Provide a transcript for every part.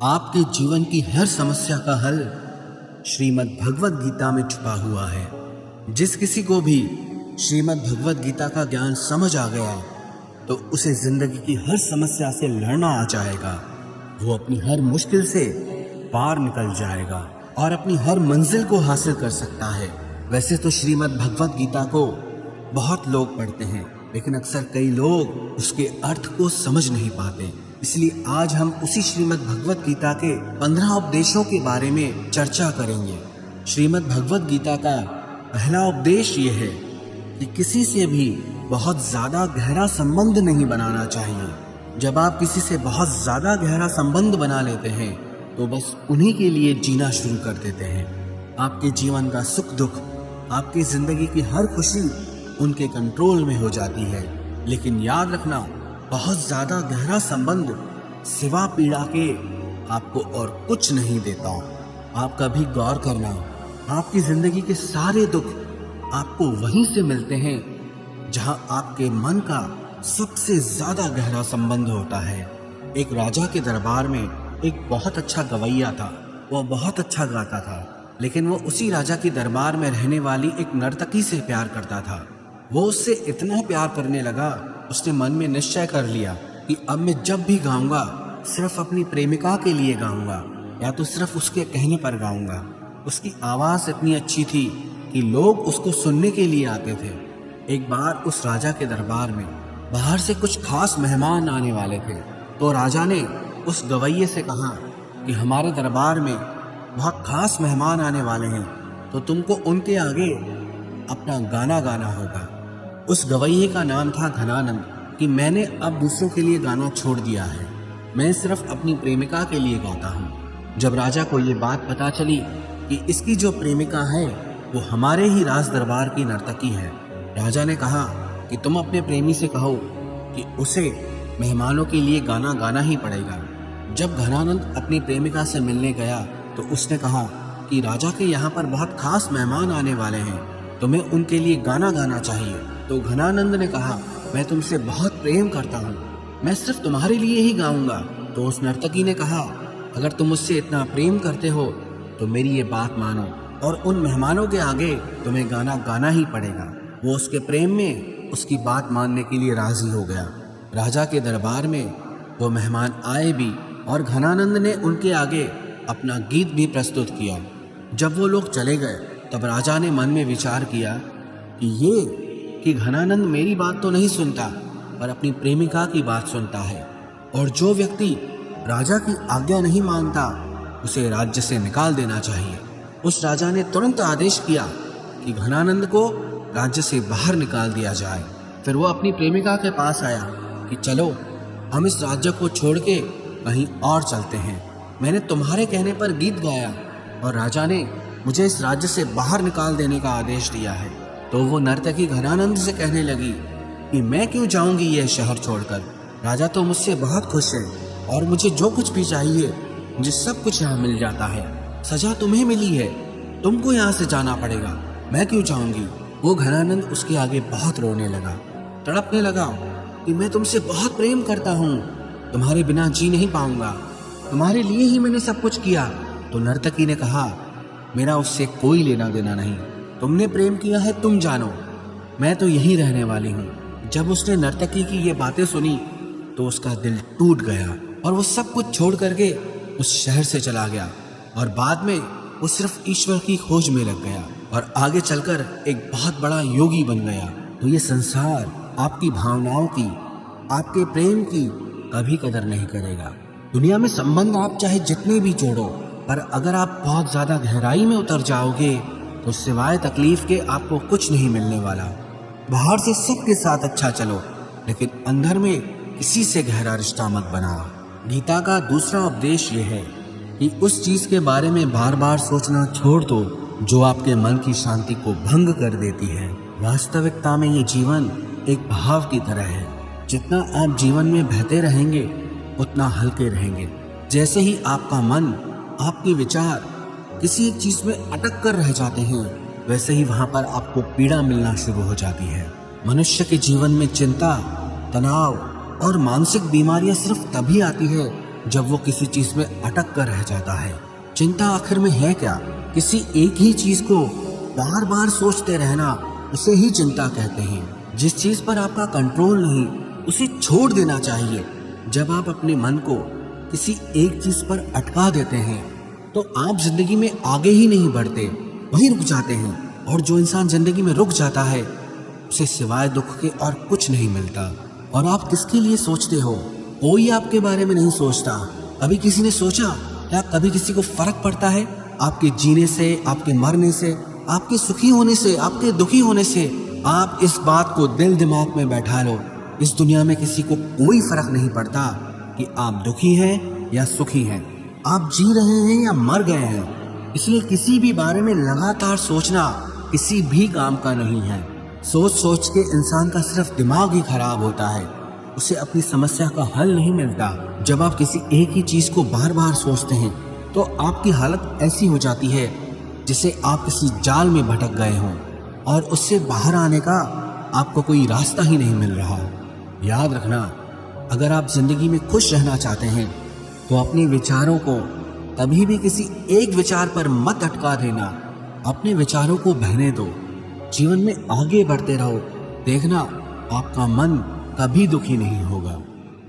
आपके जीवन की हर समस्या का हल श्रीमद् भगवत गीता में छुपा हुआ है। जिस किसी को भी श्रीमद् भगवत गीता का ज्ञान समझ आ गया तो उसे जिंदगी की हर समस्या से लड़ना आ जाएगा। वो अपनी हर मुश्किल से पार निकल जाएगा और अपनी हर मंजिल को हासिल कर सकता है। वैसे तो श्रीमद् भगवत गीता को बहुत लोग पढ़ते हैं, लेकिन अक्सर कई लोग उसके अर्थ को समझ नहीं पाते। इसलिए आज हम उसी श्रीमद् भगवत गीता के 15 उपदेशों के बारे में चर्चा करेंगे। श्रीमद् भगवत गीता का पहला उपदेश ये है कि किसी से भी बहुत ज्यादा गहरा संबंध नहीं बनाना चाहिए। जब आप किसी से बहुत ज्यादा गहरा संबंध बना लेते हैं तो बस उन्हीं के लिए जीना शुरू कर देते हैं। आपके जीवन का सुख दुख, आपकी जिंदगी की हर खुशी उनके कंट्रोल में हो जाती है। लेकिन याद रखना, बहुत ज्यादा गहरा संबंध सिवा पीड़ा के आपको और कुछ नहीं देता। आप कभी गौर करना, आपकी जिंदगी के सारे दुख आपको वहीं से मिलते हैं जहां आपके मन का सबसे ज्यादा गहरा संबंध होता है। एक राजा के दरबार में एक बहुत अच्छा गवैया था। वह बहुत अच्छा गाता था, लेकिन वो उसी राजा के दरबार में रहने वाली एक नर्तकी से प्यार करता था। वो उससे इतना प्यार करने लगा, उसने मन में निश्चय कर लिया कि अब मैं जब भी गाऊंगा सिर्फ अपनी प्रेमिका के लिए गाऊंगा, या तो सिर्फ उसके कहने पर गाऊंगा। उसकी आवाज़ इतनी अच्छी थी कि लोग उसको सुनने के लिए आते थे। एक बार उस राजा के दरबार में बाहर से कुछ खास मेहमान आने वाले थे, तो राजा ने उस गवैये से कहा कि हमारे दरबार में बहुत खास मेहमान आने वाले हैं, तो तुमको उनके आगे अपना गाना गाना होगा। उस गवैये का नाम था घनानंद। कि मैंने अब दूसरों के लिए गाना छोड़ दिया है, मैं सिर्फ अपनी प्रेमिका के लिए गाता हूँ। जब राजा को ये बात पता चली कि इसकी जो प्रेमिका है वो हमारे ही राज दरबार की नर्तकी है, राजा ने कहा कि तुम अपने प्रेमी से कहो कि उसे मेहमानों के लिए गाना गाना ही पड़ेगा। जब घनानंद अपनी प्रेमिका से मिलने गया तो उसने कहा कि राजा के यहाँ पर बहुत खास मेहमान आने वाले हैं, तुम्हें उनके लिए गाना गाना चाहिए। तो घनानंद ने कहा, मैं तुमसे बहुत प्रेम करता हूँ, मैं सिर्फ तुम्हारे लिए ही गाऊंगा। तो उस नर्तकी ने कहा, अगर तुम मुझसे इतना प्रेम करते हो तो मेरी ये बात मानो और उन मेहमानों के आगे तुम्हें गाना गाना ही पड़ेगा। वो उसके प्रेम में उसकी बात मानने के लिए राजी हो गया। राजा के दरबार में वो मेहमान आए भी और घनानंद ने उनके आगे अपना गीत भी प्रस्तुत किया। जब वो लोग चले गए तब राजा ने मन में विचार किया कि घनानंद मेरी बात तो नहीं सुनता पर अपनी प्रेमिका की बात सुनता है, और जो व्यक्ति राजा की आज्ञा नहीं मानता उसे राज्य से निकाल देना चाहिए। उस राजा ने तुरंत आदेश किया कि घनानंद को राज्य से बाहर निकाल दिया जाए। फिर वो अपनी प्रेमिका के पास आया कि चलो हम इस राज्य को छोड़ के कहीं और चलते हैं। मैंने तुम्हारे कहने पर गीत गाया और राजा ने मुझे इस राज्य से बाहर निकाल देने का आदेश दिया है। तो वो नर्तकी घनानंद से कहने लगी कि मैं क्यों जाऊंगी यह शहर छोड़कर, राजा तो मुझसे बहुत खुश है और मुझे जो कुछ भी चाहिए मुझे सब कुछ यहाँ मिल जाता है। सजा तुम्हें मिली है, तुमको यहाँ से जाना पड़ेगा, मैं क्यों जाऊंगी। वो घनानंद उसके आगे बहुत रोने लगा, तड़पने लगा कि मैं तुमसे बहुत प्रेम करता हूँ, तुम्हारे बिना जी नहीं पाऊंगा, तुम्हारे लिए ही मैंने सब कुछ किया। तो नर्तकी ने कहा, मेरा उससे कोई लेना देना नहीं, तुमने प्रेम किया है तुम जानो, मैं तो यहीं रहने वाली हूँ। जब उसने नर्तकी की ये बातें सुनी तो उसका दिल टूट गया और वो सब कुछ छोड़ करके उस शहर से चला गया और बाद में वो सिर्फ ईश्वर की खोज में लग गया और आगे चलकर एक बहुत बड़ा योगी बन गया। तो ये संसार आपकी भावनाओं की, आपके प्रेम की कभी कदर नहीं करेगा। दुनिया में संबंध आप चाहे जितने भी जोड़ो, पर अगर आप बहुत ज्यादा गहराई में उतर जाओगे तो सिवाय तकलीफ के आपको कुछ नहीं मिलने वाला। बाहर से सबके साथ अच्छा चलो, लेकिन अंदर में किसी से गहरा रिश्ता मत बनाओ। गीता का दूसरा उपदेश ये है कि उस चीज के बारे में बार बार सोचना छोड़ दो जो आपके मन की शांति को भंग कर देती है। वास्तविकता में ये जीवन एक बहाव की तरह है, जितना आप जीवन में बहते रहेंगे उतना हल्के रहेंगे। जैसे ही आपका मन, आपके विचार किसी एक चीज में अटक कर रह जाते हैं, वैसे ही वहां पर आपको पीड़ा मिलना शुरू हो जाती है। मनुष्य के जीवन में चिंता, तनाव और मानसिक बीमारियां सिर्फ तभी आती है जब वो किसी चीज में अटक कर रह जाता है। चिंता आखिर में है क्या? किसी एक ही चीज को बार बार सोचते रहना, उसे ही चिंता कहते हैं। जिस चीज पर आपका कंट्रोल नहीं, उसे छोड़ देना चाहिए। जब आप अपने मन को किसी एक चीज पर अटका देते हैं तो आप जिंदगी में आगे ही नहीं बढ़ते, वहीं रुक जाते हैं। और जो इंसान जिंदगी में रुक जाता है उसे सिवाय दुख के और कुछ नहीं मिलता। और आप किसके लिए सोचते हो? कोई आपके बारे में नहीं सोचता। कभी किसी ने सोचा या कभी किसी को फर्क पड़ता है आपके जीने से, आपके मरने से, आपके सुखी होने से, आपके दुखी होने से? आप इस बात को दिल दिमाग में बैठा लो, इस दुनिया में किसी को कोई फर्क नहीं पड़ता कि आप दुखी हैं या सुखी हैं, आप जी रहे हैं या मर गए हैं। इसलिए किसी भी बारे में लगातार सोचना किसी भी काम का नहीं है। सोच सोच के इंसान का सिर्फ दिमाग ही खराब होता है, उसे अपनी समस्या का हल नहीं मिलता। जब आप किसी एक ही चीज को बार बार सोचते हैं तो आपकी हालत ऐसी हो जाती है जिसे आप किसी जाल में भटक गए हों और उससे बाहर आने का आपको कोई रास्ता ही नहीं मिल रहा। याद रखना, अगर आप जिंदगी में खुश रहना चाहते हैं तो अपने विचारों को कभी भी किसी एक विचार पर मत अटका देना। अपने विचारों को बहने दो, जीवन में आगे बढ़ते रहो। देखना, आपका मन कभी दुखी नहीं होगा।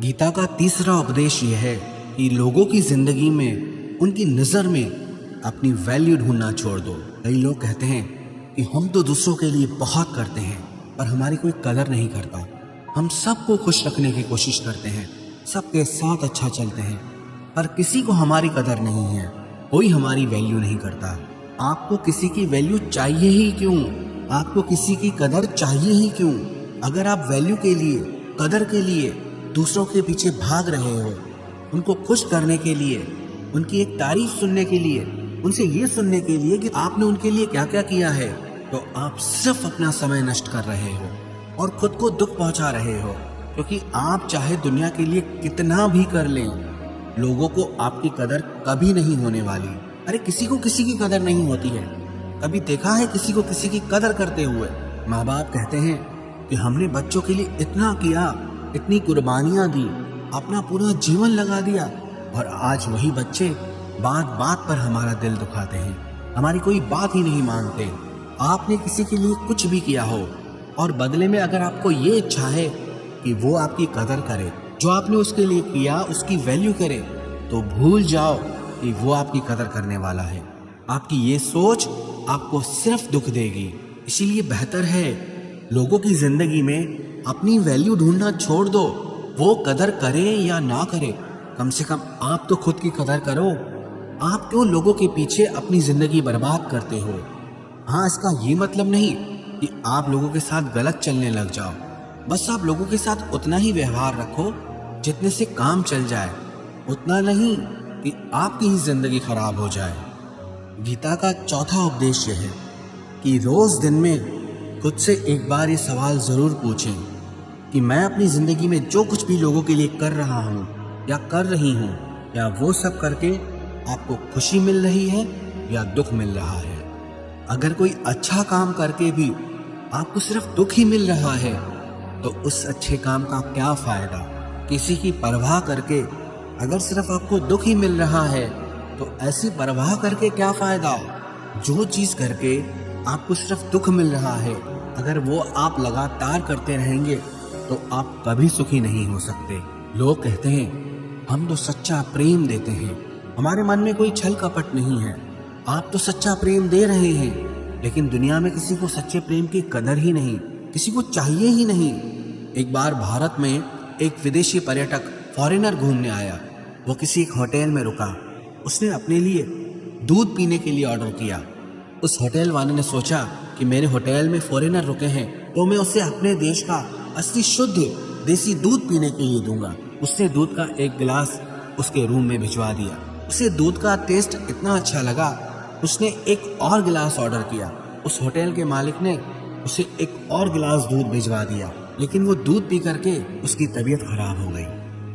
गीता का तीसरा उपदेश यह है कि लोगों की जिंदगी में उनकी नज़र में अपनी वैल्यू ढूंढना छोड़ दो। कई लोग कहते हैं कि हम तो दूसरों के लिए बहुत करते हैं पर हमारी कोई कदर नहीं करता। हम सबको खुश रखने की कोशिश करते हैं, सबके साथ अच्छा चलते हैं, पर किसी को हमारी कदर नहीं है, कोई हमारी वैल्यू नहीं करता। आपको किसी की वैल्यू चाहिए ही क्यों? आपको किसी की कदर चाहिए ही क्यों? अगर आप वैल्यू के लिए, कदर के लिए दूसरों के पीछे भाग रहे हो, उनको खुश करने के लिए, उनकी एक तारीफ सुनने के लिए, उनसे ये सुनने के लिए कि आपने उनके लिए क्या क्या किया है, तो आप सिर्फ अपना समय नष्ट कर रहे हो और खुद को दुख पहुंचा रहे हो। क्योंकि आप चाहे दुनिया के लिए कितना भी कर लें, लोगों को आपकी कदर कभी नहीं होने वाली। अरे किसी को किसी की कदर नहीं होती है। कभी देखा है किसी को किसी की कदर करते हुए? माँ बाप कहते हैं कि हमने बच्चों के लिए इतना किया, इतनी कुर्बानियां दी, अपना पूरा जीवन लगा दिया, और आज वही बच्चे बात बात पर हमारा दिल दुखाते हैं, हमारी कोई बात ही नहीं मानते। आपने किसी के लिए कुछ भी किया हो और बदले में अगर आपको ये इच्छा है कि वो आपकी कदर करे, जो आपने उसके लिए किया उसकी वैल्यू करे, तो भूल जाओ कि वो आपकी कदर करने वाला है। आपकी ये सोच आपको सिर्फ दुख देगी। इसीलिए बेहतर है लोगों की जिंदगी में अपनी वैल्यू ढूंढना छोड़ दो। वो कदर करे या ना करे, कम से कम आप तो खुद की कदर करो। आप क्यों लोगों के पीछे अपनी जिंदगी बर्बाद करते हो? हाँ, इसका ये मतलब नहीं कि आप लोगों के साथ गलत चलने लग जाओ। बस आप लोगों के साथ उतना ही व्यवहार रखो जितने से काम चल जाए, उतना नहीं कि आपकी ही जिंदगी खराब हो जाए। गीता का चौथा उपदेश यह है कि रोज दिन में खुद से एक बार ये सवाल जरूर पूछें कि मैं अपनी जिंदगी में जो कुछ भी लोगों के लिए कर रहा हूँ या कर रही हूँ, या वो सब करके आपको खुशी मिल रही है या दुख मिल रहा है। अगर कोई अच्छा काम करके भी आपको सिर्फ दुख ही मिल रहा है तो उस अच्छे काम का क्या फायदा? किसी की परवाह करके अगर सिर्फ आपको दुख ही मिल रहा है तो ऐसी परवाह करके क्या फायदा? जो चीज करके आपको सिर्फ दुख मिल रहा है, अगर वो आप लगातार करते रहेंगे तो आप कभी सुखी नहीं हो सकते। लोग कहते हैं हम तो सच्चा प्रेम देते हैं, हमारे मन में कोई छल कपट नहीं है। आप तो सच्चा प्रेम दे रहे हैं, लेकिन दुनिया में किसी को सच्चे प्रेम की कदर ही नहीं, किसी को चाहिए ही नहीं। एक बार भारत में एक विदेशी पर्यटक फॉरेनर घूमने आया। वो किसी एक होटल में रुका। उसने अपने लिए दूध पीने के लिए ऑर्डर किया। उस होटल वाले ने सोचा कि मेरे होटल में फॉरेनर रुके हैं तो मैं उसे अपने देश का असली शुद्ध देसी दूध पीने के लिए दूंगा। उसने दूध का एक गिलास उसके रूम में भिजवा दिया। उसे दूध का टेस्ट इतना अच्छा लगा, उसने एक और गिलास ऑर्डर किया। उस होटल के मालिक ने उसे एक और गिलास दूध भिजवा दिया, लेकिन वो दूध पी करके उसकी तबीयत खराब हो गई।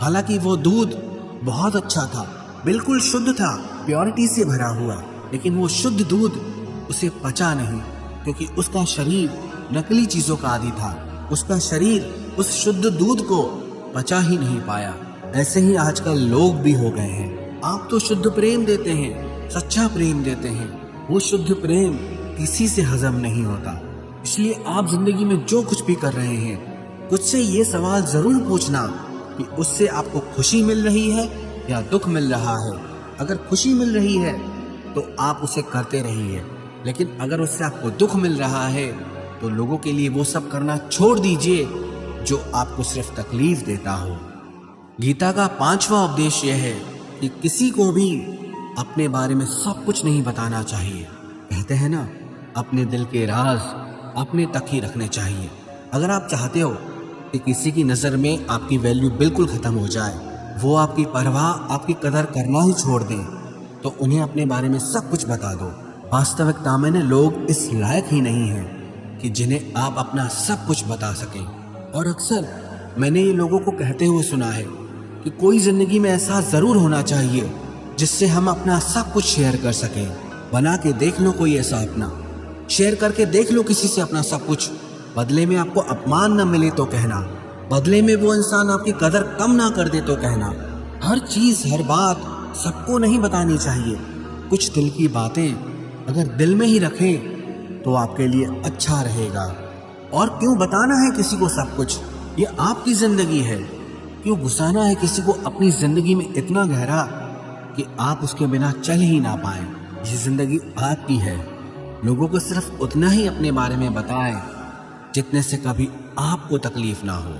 हालांकि वो दूध बहुत अच्छा था, बिल्कुल शुद्ध था, प्योरिटी से भरा हुआ, लेकिन वो शुद्ध दूध उसे पचा नहीं, क्योंकि उसका शरीर नकली चीजों का आदी था। उसका शरीर उस शुद्ध दूध को पचा ही नहीं पाया। ऐसे ही आजकल लोग भी हो गए हैं। आप तो शुद्ध प्रेम देते हैं, सच्चा प्रेम देते हैं, वो शुद्ध प्रेम किसी से हजम नहीं होता। इसलिए आप जिंदगी में जो कुछ भी कर रहे हैं, खुद से ये सवाल जरूर पूछना कि उससे आपको खुशी मिल रही है या दुख मिल रहा है। अगर खुशी मिल रही है तो आप उसे करते रहिए, लेकिन अगर उससे आपको दुख मिल रहा है तो लोगों के लिए वो सब करना छोड़ दीजिए जो आपको सिर्फ तकलीफ देता हो। गीता का 5वां उपदेश यह है कि किसी को भी अपने बारे में सब कुछ नहीं बताना चाहिए। कहते हैं ना, अपने दिल के राज अपने तक ही रखने चाहिए। अगर आप चाहते हो कि किसी की नज़र में आपकी वैल्यू बिल्कुल ख़त्म हो जाए, वो आपकी परवाह, आपकी कदर करना ही छोड़ दें, तो उन्हें अपने बारे में सब कुछ बता दो। वास्तविकता में लोग इस लायक ही नहीं हैं कि जिन्हें आप अपना सब कुछ बता सकें। और अक्सर मैंने ये लोगों को कहते हुए सुना है कि कोई ज़िंदगी में ऐसा ज़रूर होना चाहिए जिससे हम अपना सब कुछ शेयर कर सकें। बना के देख लो कोई ऐसा अपना, शेयर करके देख लो किसी से अपना सब कुछ। बदले में आपको अपमान न मिले तो कहना, बदले में वो इंसान आपकी कदर कम ना कर दे तो कहना। हर चीज़, हर बात सबको नहीं बतानी चाहिए। कुछ दिल की बातें अगर दिल में ही रखें तो आपके लिए अच्छा रहेगा। और क्यों बताना है किसी को सब कुछ? ये आपकी ज़िंदगी है। क्यों घुसाना है किसी को अपनी ज़िंदगी में इतना गहरा कि आप उसके बिना चल ही ना पाएं? ये ज़िंदगी आपकी है। लोगों को सिर्फ उतना ही अपने बारे में बताएं जितने से कभी आपको तकलीफ ना हो।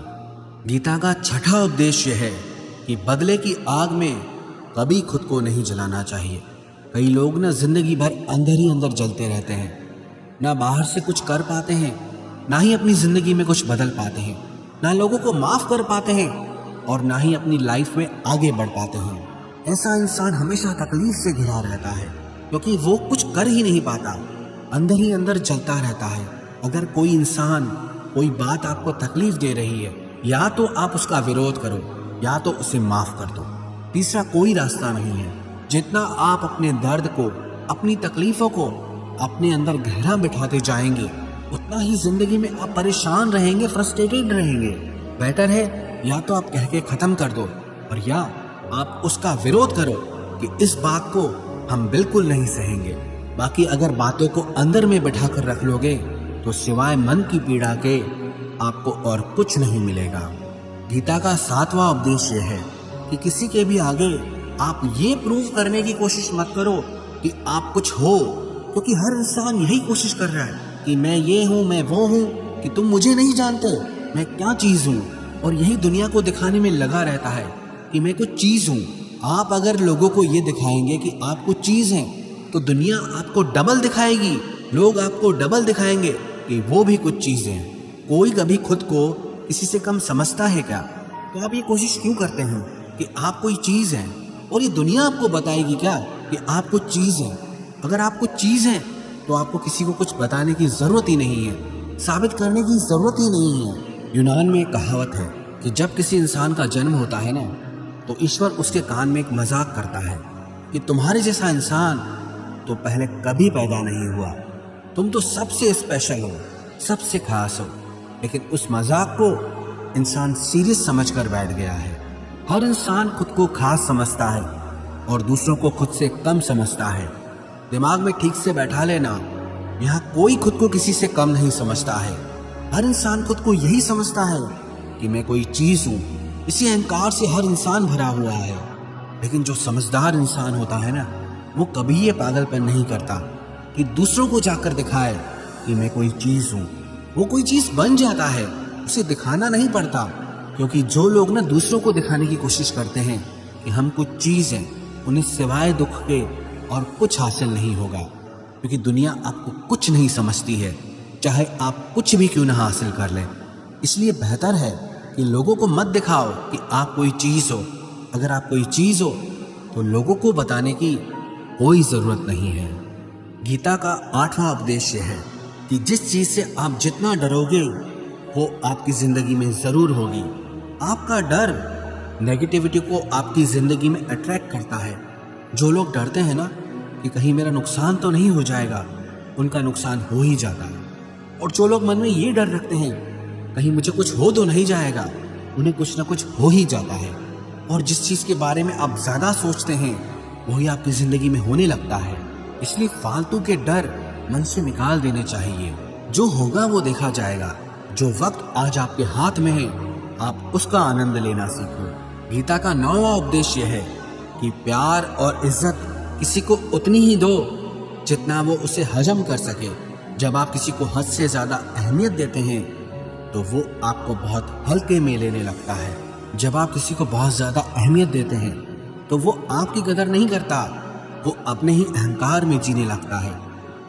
गीता का 6वां उद्देश्य है कि बदले की आग में कभी खुद को नहीं जलाना चाहिए। कई लोग ना जिंदगी भर अंदर ही अंदर जलते रहते हैं, ना बाहर से कुछ कर पाते हैं, ना ही अपनी जिंदगी में कुछ बदल पाते हैं, ना लोगों को माफ कर पाते हैं और ना ही अपनी लाइफ में आगे बढ़ पाते हैं। ऐसा इंसान हमेशा तकलीफ से घिरा रहता है क्योंकि वो कुछ कर ही नहीं पाता, अंदर ही अंदर जलता रहता है। अगर कोई इंसान, कोई बात आपको तकलीफ दे रही है, या तो आप उसका विरोध करो या तो उसे माफ कर दो। तीसरा कोई रास्ता नहीं है। जितना आप अपने दर्द को, अपनी तकलीफों को अपने अंदर गहरा बिठाते जाएंगे, उतना ही जिंदगी में आप परेशान रहेंगे, फ्रस्ट्रेटेड रहेंगे। बेटर है या तो आप कह के खत्म कर दो और या आप उसका विरोध करो कि इस बात को हम बिल्कुल नहीं सहेंगे। बाकी अगर बातों को अंदर में बिठा कर रख लोगे तो सिवाय मन की पीड़ा के आपको और कुछ नहीं मिलेगा। गीता का 7वां उपदेश यह है कि किसी के भी आगे आप ये प्रूव करने की कोशिश मत करो कि आप कुछ हो, क्योंकि हर इंसान यही कोशिश कर रहा है कि मैं ये हूँ, मैं वो हूँ, कि तुम मुझे नहीं जानते मैं क्या चीज़ हूँ, और यही दुनिया को दिखाने में लगा रहता है कि मैं कुछ चीज़ हूँ। आप अगर लोगों को ये दिखाएंगे कि आप कुछ चीज़ हैं तो दुनिया आपको डबल दिखाएगी, लोग आपको डबल दिखाएंगे कि वो भी कुछ चीज़ हैं। कोई कभी खुद को किसी से कम समझता है क्या? तो आप ये कोशिश क्यों करते हैं कि आप कोई चीज़ हैं? और ये दुनिया आपको बताएगी क्या कि आप कुछ चीज़ हैं? अगर आप कुछ चीज़ हैं तो आपको किसी को कुछ बताने की ज़रूरत ही नहीं है, साबित करने की ज़रूरत ही नहीं है। यूनान में एक कहावत है कि जब किसी इंसान का जन्म होता है ना, तो ईश्वर उसके कान में एक मजाक करता है कि तुम्हारे जैसा इंसान तो पहले कभी पैदा नहीं हुआ, तुम तो सबसे स्पेशल हो, सबसे खास हो। लेकिन उस मजाक को इंसान सीरियस समझकर बैठ गया है। हर इंसान खुद को खास समझता है और दूसरों को खुद से कम समझता है। दिमाग में ठीक से बैठा लेना, यहाँ कोई खुद को किसी से कम नहीं समझता है। हर इंसान खुद को यही समझता है कि मैं कोई चीज़ हूँ। इसी अहंकार से हर इंसान भरा हुआ है। लेकिन जो समझदार इंसान होता है ना, वो कभी ये पागलपन नहीं करता कि दूसरों को जाकर दिखाए कि मैं कोई चीज़ हूँ। वो कोई चीज़ बन जाता है, उसे दिखाना नहीं पड़ता। क्योंकि जो लोग ना दूसरों को दिखाने की कोशिश करते हैं कि हम कुछ चीज़ हैं, उन्हें सिवाय दुख के और कुछ हासिल नहीं होगा। क्योंकि दुनिया आपको कुछ नहीं समझती है, चाहे आप कुछ भी क्यों ना हासिल कर लें। इसलिए बेहतर है कि लोगों को मत दिखाओ कि आप कोई चीज़ हो। अगर आप कोई चीज़ हो तो लोगों को बताने की कोई ज़रूरत नहीं है। गीता का 8वां उपदेश है कि जिस चीज़ से आप जितना डरोगे वो आपकी ज़िंदगी में ज़रूर होगी। आपका डर नेगेटिविटी को आपकी ज़िंदगी में अट्रैक्ट करता है। जो लोग डरते हैं ना कि कहीं मेरा नुकसान तो नहीं हो जाएगा, उनका नुकसान हो ही जाता है। और जो लोग मन में ये डर रखते हैं कहीं मुझे कुछ हो तो नहीं जाएगा, उन्हें कुछ ना कुछ हो ही जाता है। और जिस चीज के बारे में आप ज्यादा सोचते हैं वही आपकी जिंदगी में होने लगता है। इसलिए फालतू के डर मन से निकाल देने चाहिए। जो होगा वो देखा जाएगा। जो वक्त आज आपके हाथ में है आप उसका आनंद लेना सीखो। गीता का 9वां उपदेश यह है कि प्यार और इज्जत किसी को उतनी ही दो जितना वो उसे हजम कर सके। जब आप किसी को हद से ज्यादा अहमियत देते हैं तो वो आपको बहुत हल्के में लेने लगता है। जब आप किसी को बहुत ज्यादा अहमियत देते हैं तो वो आपकी कदर नहीं करता, वो अपने ही अहंकार में जीने लगता है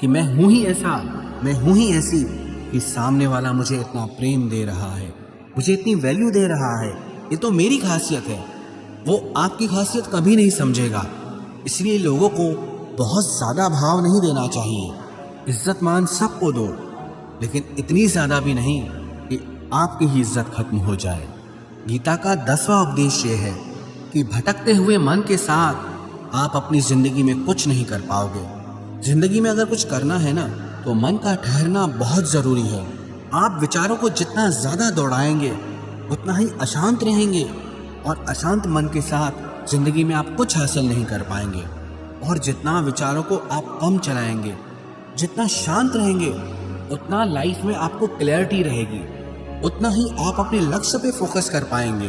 कि मैं हूं ही ऐसा, मैं हूं ही ऐसी कि सामने वाला मुझे इतना प्रेम दे रहा है, मुझे इतनी वैल्यू दे रहा है, ये तो मेरी खासियत है। वो आपकी खासियत कभी नहीं समझेगा। इसलिए लोगों को बहुत ज्यादा भाव नहीं देना चाहिए। इज्जत मान सबको दो, लेकिन इतनी ज्यादा भी नहीं कि आपकी ही इज्जत खत्म हो जाए। गीता का 10वां उपदेश ये है कि भटकते हुए मन के साथ आप अपनी जिंदगी में कुछ नहीं कर पाओगे। जिंदगी में अगर कुछ करना है ना तो मन का ठहरना बहुत जरूरी है। आप विचारों को जितना ज्यादा दौड़ाएंगे उतना ही अशांत रहेंगे, और अशांत मन के साथ जिंदगी में आप कुछ हासिल नहीं कर पाएंगे। और जितना विचारों को आप कम चलाएंगे, जितना शांत रहेंगे, उतना लाइफ में आपको क्लैरिटी रहेगी, उतना ही आप अपने लक्ष्य पे फोकस कर पाएंगे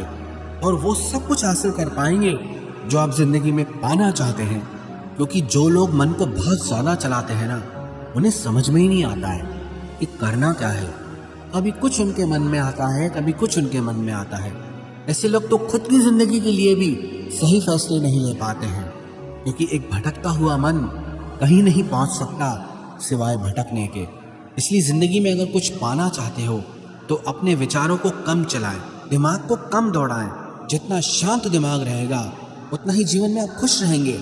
और वो सब कुछ हासिल कर पाएंगे जो आप जिंदगी में पाना चाहते हैं। क्योंकि जो लोग मन को बहुत ज्यादा चलाते हैं ना, उन्हें समझ में ही नहीं आता है कि करना क्या है। कभी कुछ उनके मन में आता है, कभी कुछ उनके मन में आता है। ऐसे लोग तो खुद की जिंदगी के लिए भी सही फैसले नहीं ले पाते हैं, क्योंकि एक भटकता हुआ मन कहीं नहीं पहुंच सकता सिवाय भटकने के। इसलिए जिंदगी में अगर कुछ पाना चाहते हो तो अपने विचारों को कम चलाएं, दिमाग को कम दौड़ाएं। जितना शांत दिमाग रहेगा उतना ही जीवन में आप खुश रहेंगे,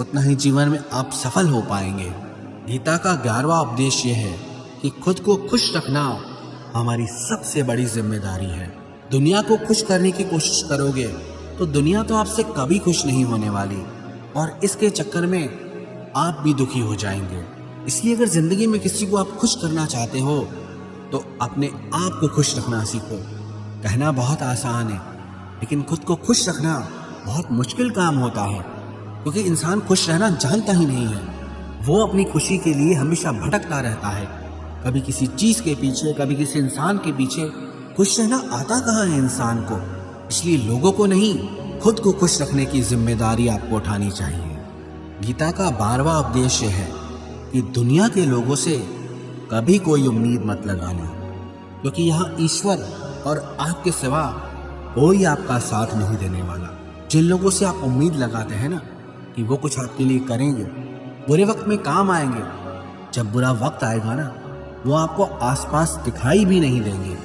उतना ही जीवन में आप सफल हो पाएंगे। गीता का 11वां उपदेश ये है कि खुद को खुश रखना हमारी सबसे बड़ी जिम्मेदारी है। दुनिया को खुश करने की कोशिश करोगे तो दुनिया तो आपसे कभी खुश नहीं होने वाली, और इसके चक्कर में आप भी दुखी हो जाएंगे। इसलिए अगर जिंदगी में किसी को आप खुश करना चाहते हो तो अपने आप को खुश रखना सीखो। कहना बहुत आसान है, लेकिन खुद को खुश रखना बहुत मुश्किल काम होता है, क्योंकि इंसान खुश रहना जानता ही नहीं है। वो अपनी खुशी के लिए हमेशा भटकता रहता है, कभी किसी चीज के पीछे, कभी किसी इंसान के पीछे। खुश रहना आता कहाँ है इंसान को। इसलिए लोगों को नहीं, खुद को खुश रखने की जिम्मेदारी आपको उठानी चाहिए। गीता का 12वां उपदेश है कि दुनिया के लोगों से कभी कोई उम्मीद मत लगाना, क्योंकि यहाँ ईश्वर और आपके सिवा कोई आपका साथ नहीं देने वाला। जिन लोगों से आप उम्मीद लगाते हैं ना कि वो कुछ आपके लिए करेंगे, बुरे वक्त में काम आएंगे, जब बुरा वक्त आएगा ना वो आपको आसपास दिखाई भी नहीं देंगे।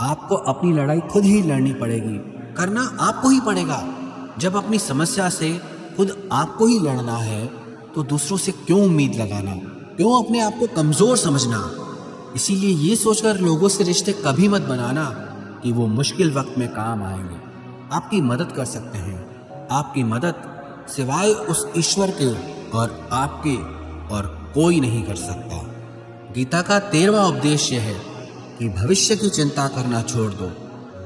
आपको अपनी लड़ाई खुद ही लड़नी पड़ेगी, करना आपको ही पड़ेगा। जब अपनी समस्या से खुद आपको ही लड़ना है तो दूसरों से क्यों उम्मीद लगाना, क्यों अपने आप को कमजोर समझना। इसीलिए ये सोचकर लोगों से रिश्ते कभी मत बनाना कि वो मुश्किल वक्त में काम आएंगे, आपकी मदद कर सकते हैं। आपकी मदद सिवाय उस ईश्वर के और आपके और कोई नहीं कर सकता। गीता का 13वां उपदेश यह है कि भविष्य की चिंता करना छोड़ दो,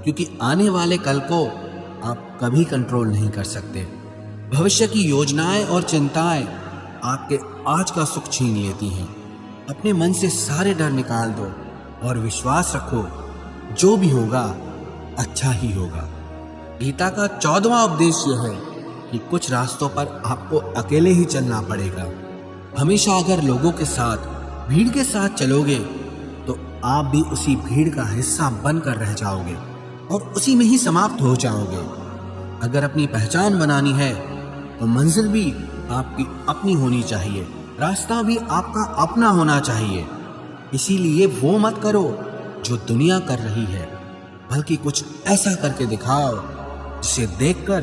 क्योंकि आने वाले कल को आप कभी कंट्रोल नहीं कर सकते। भविष्य की योजनाएं और चिंताएं आपके आज का सुख छीन लेती हैं। अपने मन से सारे डर निकाल दो और विश्वास रखो, जो भी होगा अच्छा ही होगा। गीता का 14वां उपदेश यह है कि कुछ रास्तों पर आपको अकेले ही चलना पड़ेगा। हमेशा अगर लोगों के साथ, भीड़ के साथ चलोगे तो आप भी उसी भीड़ का हिस्सा बनकर रह जाओगे और उसी में ही समाप्त हो जाओगे। अगर अपनी पहचान बनानी है तो मंजिल भी आपकी अपनी होनी चाहिए, रास्ता भी आपका अपना होना चाहिए। इसीलिए वो मत करो जो दुनिया कर रही है, बल्कि कुछ ऐसा करके दिखाओ जिसे देखकर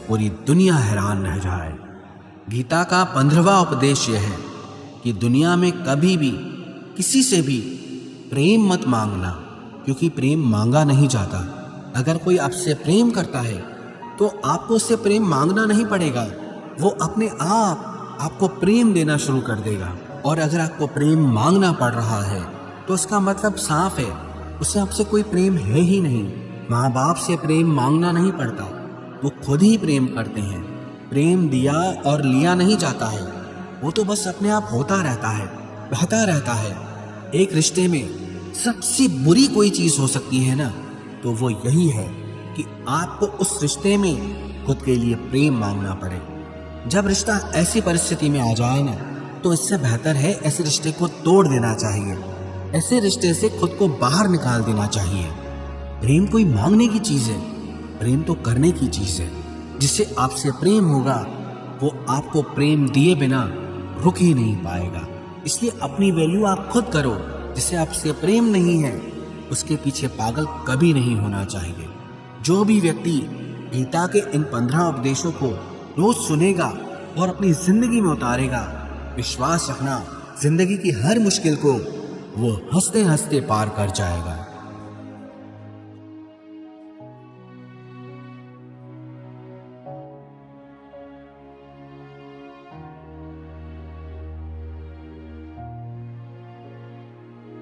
पूरी दुनिया हैरान रह जाए। गीता का 15वां उपदेश यह है कि दुनिया में कभी भी किसी से भी प्रेम मत मांगना, क्योंकि प्रेम मांगा नहीं जाता। अगर कोई आपसे प्रेम करता है तो आपको उससे प्रेम मांगना नहीं पड़ेगा, वो अपने आप आपको प्रेम देना शुरू कर देगा। और अगर आपको प्रेम मांगना पड़ रहा है तो उसका मतलब साफ है, उसे आपसे कोई प्रेम है ही नहीं। माँ बाप से प्रेम मांगना नहीं पड़ता, वो खुद ही प्रेम करते हैं। प्रेम दिया और लिया नहीं जाता है, वो तो बस अपने आप होता रहता है, बहता रहता है। एक रिश्ते में सबसे बुरी कोई चीज हो सकती है ना, तो वो यही है कि आपको उस रिश्ते में खुद के लिए प्रेम मांगना पड़े। जब रिश्ता ऐसी परिस्थिति में आ जाए ना, तो इससे बेहतर है ऐसे रिश्ते को तोड़ देना चाहिए। ऐसे रिश्ते से खुद को बाहर निकाल देना चाहिए। प्रेम कोई मांगने की चीज है, प्रेम तो करने की चीज है। जिससे आपसे प्रेम होगा वो आपको प्रेम दिए बिना रुक ही नहीं पाएगा। इसलिए अपनी वैल्यू आप खुद करो। जिसे आपसे प्रेम नहीं है उसके पीछे पागल कभी नहीं होना चाहिए। जो भी व्यक्ति गीता के इन 15 उपदेशों को रोज सुनेगा और अपनी जिंदगी में उतारेगा, विश्वास रखना जिंदगी की हर मुश्किल को वो हंसते हंसते पार कर जाएगा।